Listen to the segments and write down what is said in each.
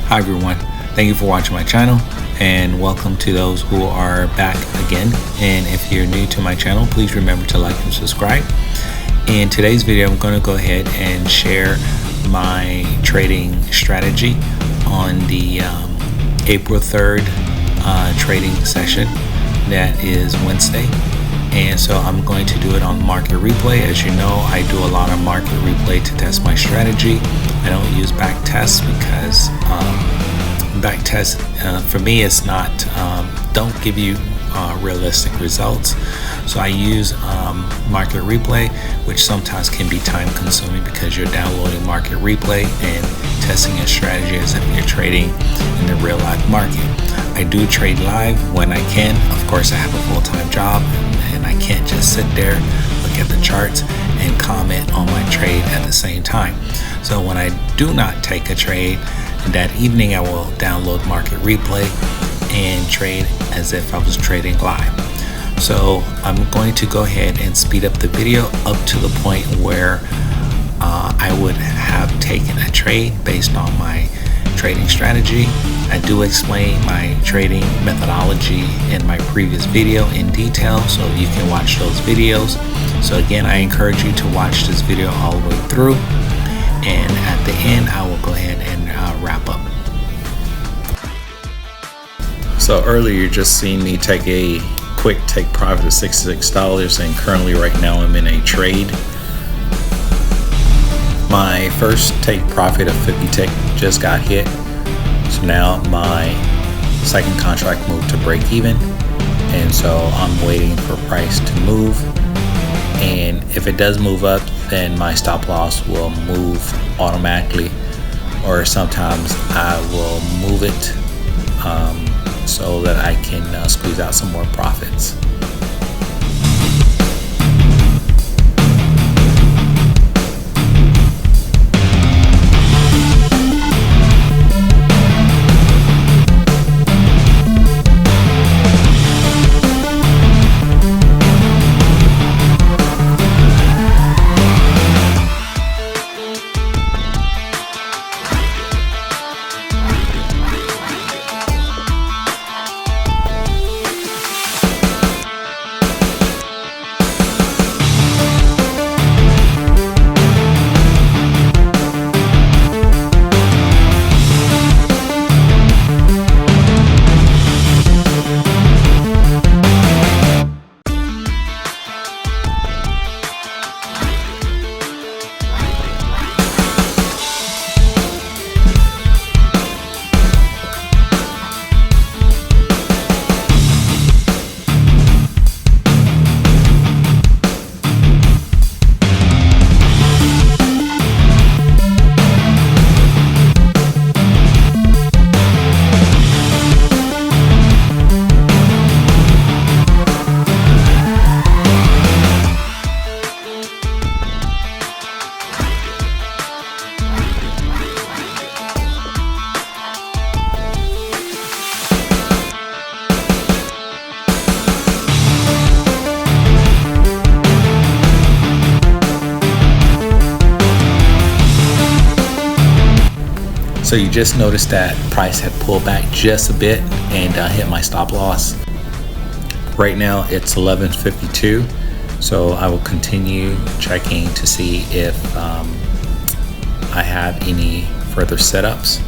Hi everyone, thank you for watching my channel and welcome to those who are back again. And if you're new to my channel, please remember to like and subscribe. In today's video, I'm going to go ahead and share my trading strategy on the April 3rd trading session. That is Wednesday. And so I'm going to do it on market replay. As you know, I do a lot of market replay to test my strategy. I don't use back tests because back tests for me it's not don't give you realistic results. So I use market replay, which sometimes can be time consuming because you're downloading market replay and testing your strategy as if you're trading in the real life market. I do trade live when I can. Of course, I have a full-time job and I can't just sit there, look at the charts and comment on my trade at the same time. So when I do not take a trade that evening, I will download market replay and trade as if I was trading live. So I'm going to go ahead and speed up the video up to the point where I would have taken a trade based on my trading strategy. I do explain my trading methodology in my previous video in detail, so you can watch those videos. So again, I encourage you to watch this video all the way through, and at the end I will go ahead and wrap up. So earlier you just seen me take a quick take profit of $66, and currently right now I'm in a trade. My first take profit of 50 tick just got hit, so now my second contract moved to break even, and so I'm waiting for price to move, and if it does move up then my stop loss will move automatically, or sometimes I will move it so that I can squeeze out some more profits. So you just noticed that price had pulled back just a bit and hit my stop loss. Right now it's 11.52, so I will continue checking to see if I have any further setups.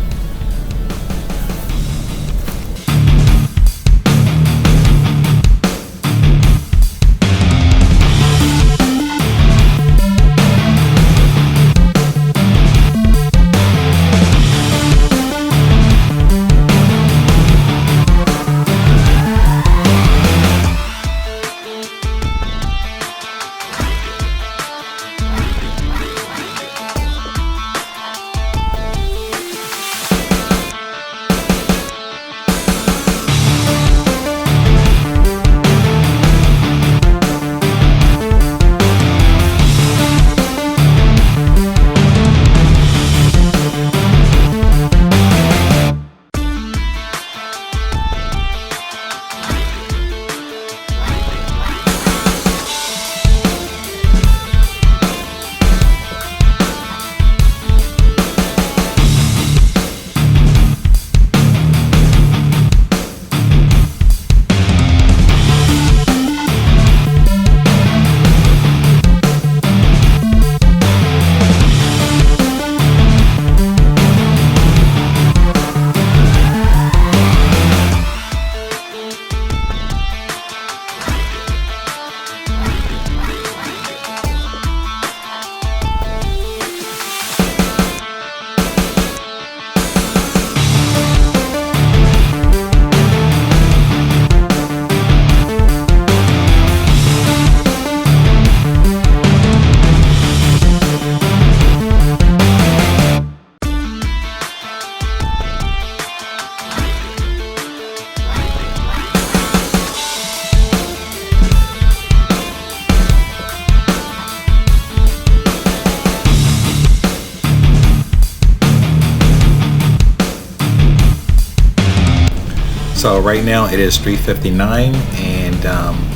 So right now it is 3:59, and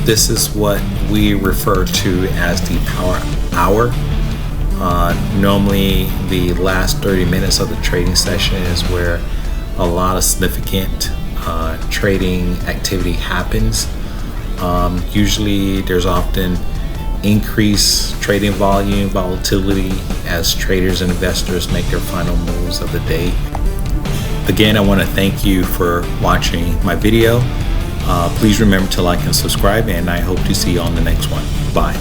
this is what we refer to as the power hour. Normally the last 30 minutes of the trading session is where a lot of significant trading activity happens. Usually there's often increased trading volume, volatility, as traders and investors make their final moves of the day. Again, I want to thank you for watching my video. Please remember to like and subscribe, and I hope to see you on the next one. Bye.